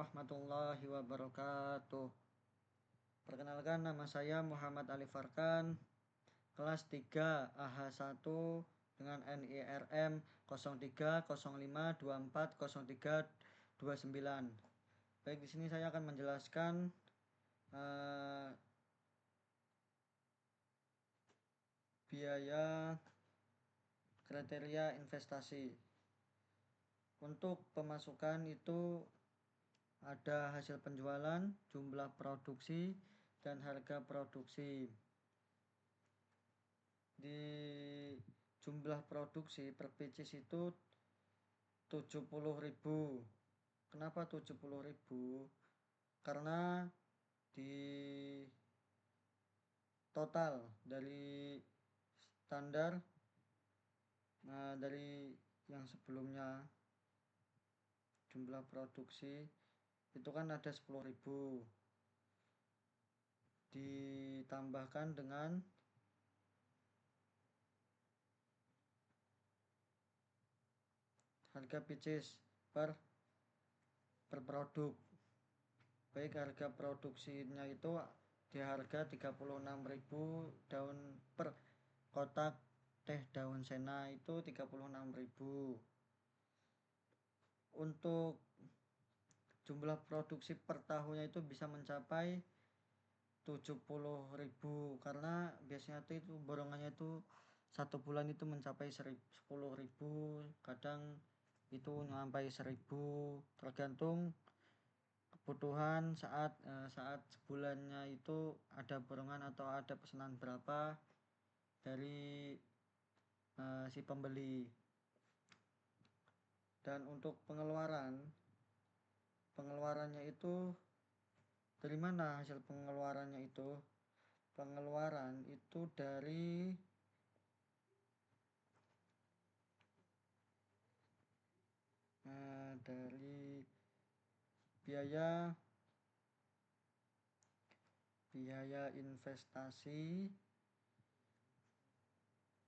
warahmatullahi wabarakatuh. Perkenalkan, nama saya Muhammad Ali Farkan, kelas 3 AH1 dengan NIRM 0305240329. Baik, di sini saya akan menjelaskan biaya kriteria investasi. Untuk pemasukan itu ada hasil penjualan, jumlah produksi, dan harga produksi. Di jumlah produksi per pieces itu 70.000. Kenapa 70.000? Karena di total dari standar dari yang sebelumnya jumlah produksi itu kan ada 10.000, ditambahkan dengan harga pieces per produk. Baik, harga produksinya itu di harga 36.000 daun per kotak teh daun sena itu 36.000. Untuk jumlah produksi per tahunnya itu bisa mencapai 70.000 karena biasanya itu borongannya itu satu bulan itu mencapai 10.000, kadang itu sampai 1.000, tergantung kebutuhan saat sebulannya itu ada borongan atau ada pesanan berapa dari si pembeli. Dan untuk pengeluarannya itu dari mana hasil pengeluarannya itu? Pengeluaran itu dari biaya investasi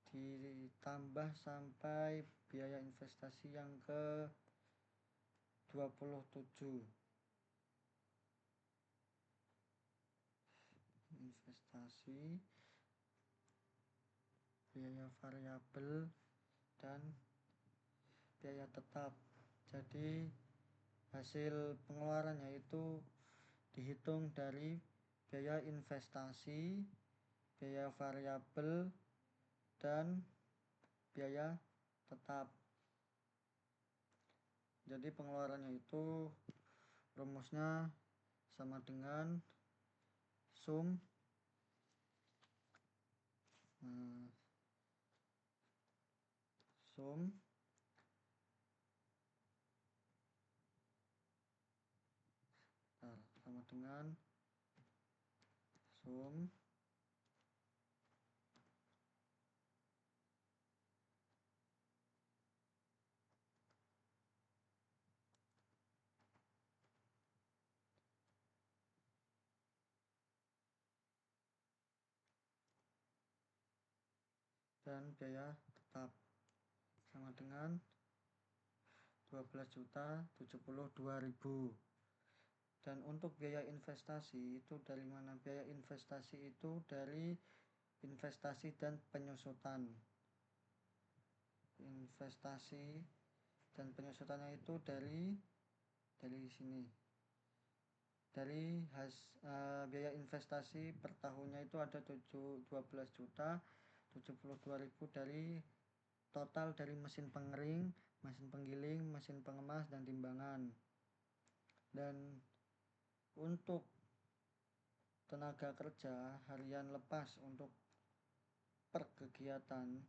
ditambah sampai biaya investasi yang ke 27. Investasi, biaya variabel, dan biaya tetap. Jadi hasil pengeluarannya itu dihitung dari biaya investasi, biaya variabel, dan biaya tetap. Jadi pengeluarannya itu rumusnya sama dengan sum sama dengan sum dan biaya tetap sama dengan 12.072.000. Dan untuk biaya investasi itu dari mana? Biaya investasi itu dari investasi dan penyusutan. Investasi dan penyusutannya itu dari sini. Dari biaya investasi per tahunnya itu ada 12.072.000 dari total dari mesin pengering, mesin penggiling, mesin pengemas, dan timbangan. Dan untuk tenaga kerja harian lepas untuk per kegiatan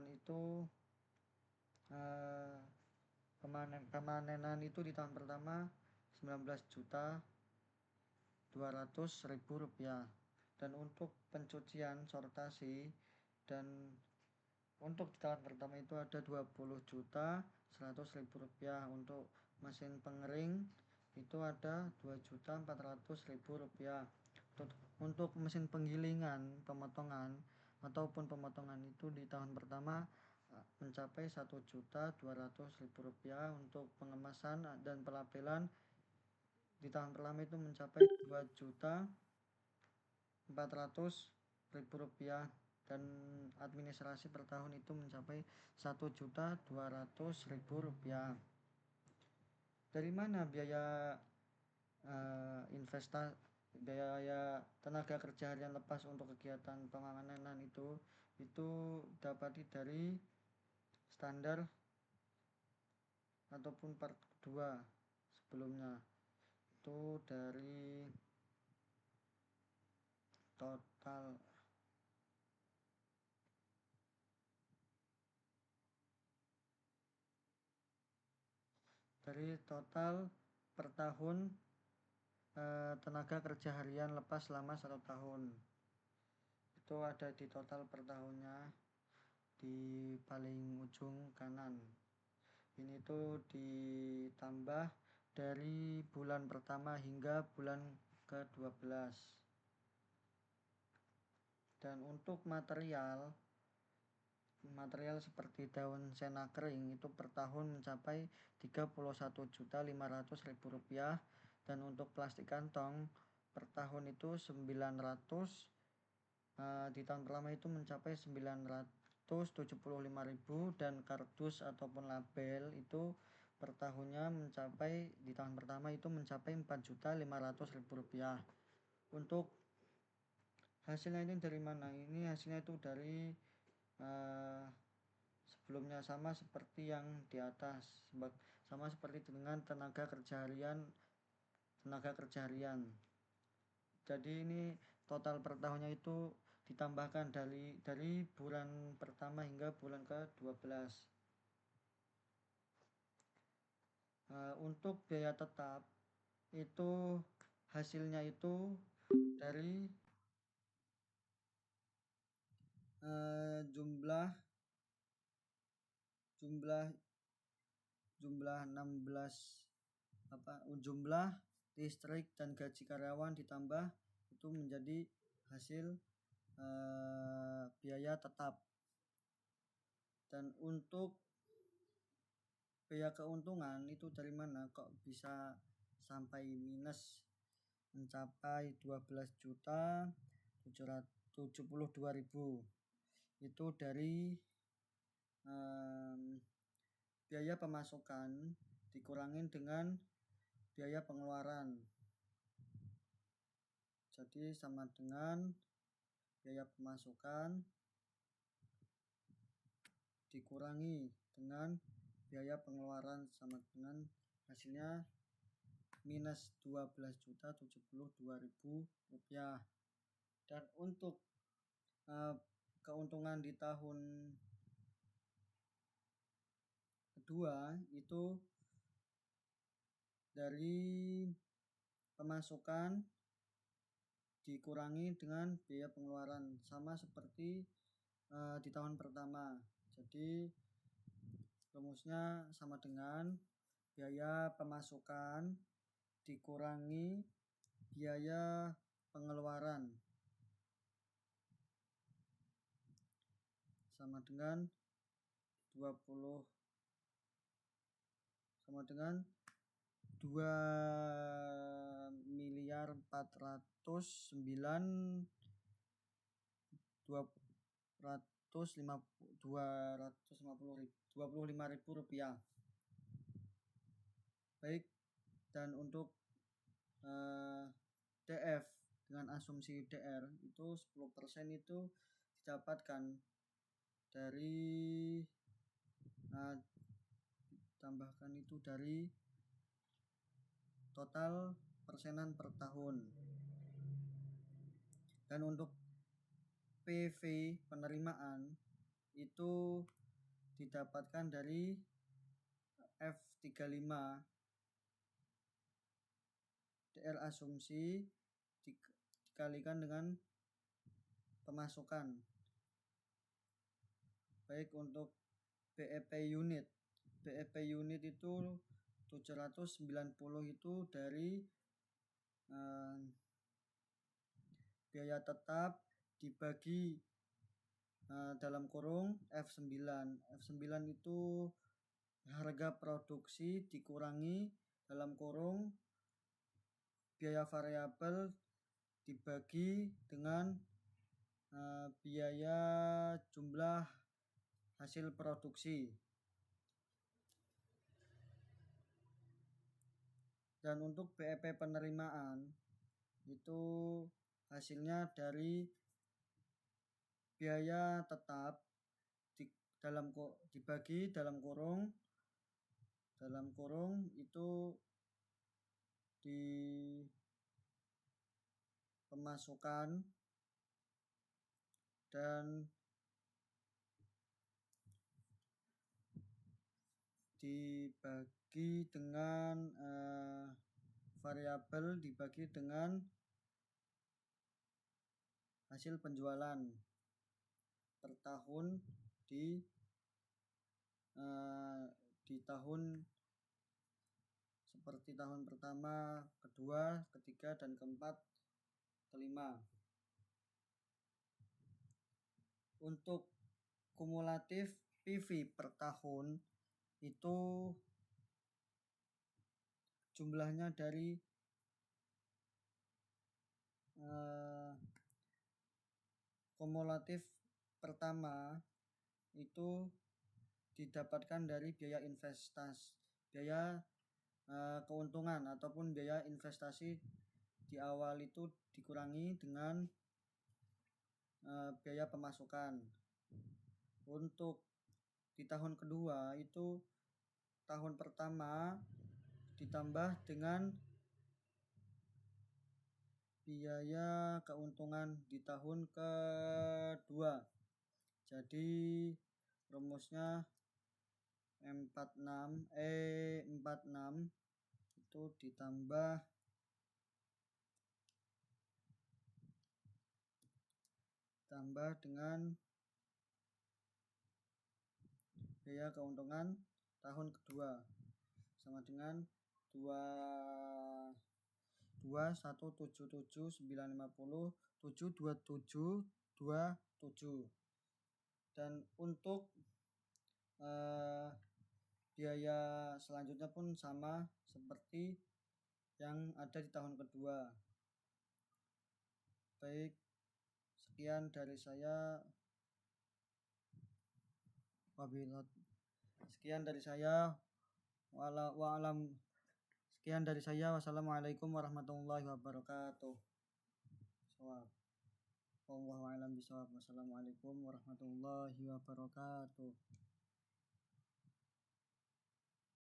itu pemanenan itu di tahun pertama 19.200.000 rupiah. Dan untuk pencucian sortasi dan untuk di tahun pertama itu ada 20.100.000 rupiah. Untuk mesin pengering itu ada 2.400.000 rupiah. Untuk mesin penggilingan pemotongan itu di tahun pertama mencapai Rp1.200.000. Untuk pengemasan dan pelabelan di tahun pertama itu mencapai Rp2.400.000, dan administrasi per tahun itu mencapai Rp1.200.000. Dari mana biaya biaya tenaga kerja harian lepas untuk kegiatan pengamanan itu dapati dari standar ataupun part 2 sebelumnya. Itu dari total per tahun tenaga kerja harian lepas selama 1 tahun. Itu ada di total per tahunnya di paling ujung kanan. Ini tuh ditambah dari bulan pertama hingga bulan ke-12. Dan untuk material seperti daun sena kering itu per tahun mencapai Rp31.500.000, dan untuk plastik kantong per tahun itu 900, di tahun pertama itu mencapai 975.000, dan kardus ataupun label itu per tahunnya di tahun pertama itu mencapai Rp4.500.000. Untuk hasilnya ini dari mana? Ini hasilnya itu dari sebelumnya sama seperti yang di atas, sama seperti dengan tenaga kerja harian. Jadi ini total per tahunnya itu ditambahkan dari bulan pertama hingga bulan ke-12. Untuk biaya tetap itu hasilnya itu dari jumlah 16 jumlah listrik dan gaji karyawan ditambah itu menjadi hasil biaya tetap. Dan untuk biaya keuntungan itu dari mana kok bisa sampai minus mencapai Rp12.772.000? Itu dari biaya pemasukan dikurangin dengan biaya pengeluaran. Jadi sama dengan biaya pemasukan dikurangi dengan biaya pengeluaran, sama dengan hasilnya minus Rp12.072.000. Dan untuk keuntungan di tahun kedua itu dari pemasukan dikurangi dengan biaya pengeluaran, sama seperti di tahun pertama. Jadi rumusnya sama dengan biaya pemasukan dikurangi biaya pengeluaran, sama dengan 2.409.255.000 rupiah. Baik, dan untuk DF dengan asumsi DR itu 10% itu didapatkan dari tambahkan itu dari total persenan per tahun. Dan untuk PV penerimaan itu didapatkan dari F35 DR asumsi dikalikan dengan pemasukan. Baik, untuk BEP unit itu 790 itu dari biaya tetap dibagi dalam kurung F9. F9 itu harga produksi dikurangi dalam kurung biaya variabel dibagi dengan biaya jumlah hasil produksi. Dan untuk BEP penerimaan itu hasilnya dari biaya tetap dibagi dalam kurung itu di pemasukan dan dibagi dengan variabel dibagi dengan hasil penjualan per tahun di tahun seperti tahun pertama, kedua, ketiga, dan keempat, kelima. Untuk kumulatif PV per tahun itu jumlahnya dari kumulatif pertama itu didapatkan dari biaya investasi, biaya keuntungan ataupun biaya investasi di awal itu dikurangi dengan biaya pemasukan. Untuk di tahun kedua itu tahun pertama ditambah dengan biaya keuntungan di tahun kedua. Jadi rumusnya 46 itu ditambah dengan biaya keuntungan tahun kedua sama dengan 2,177,950,727,27. Dan untuk biaya selanjutnya pun sama seperti yang ada di tahun kedua. Baik, sekian dari saya. Wassalamualaikum warahmatullahi wabarakatuh. Wassalamualaikum warahmatullahi wabarakatuh.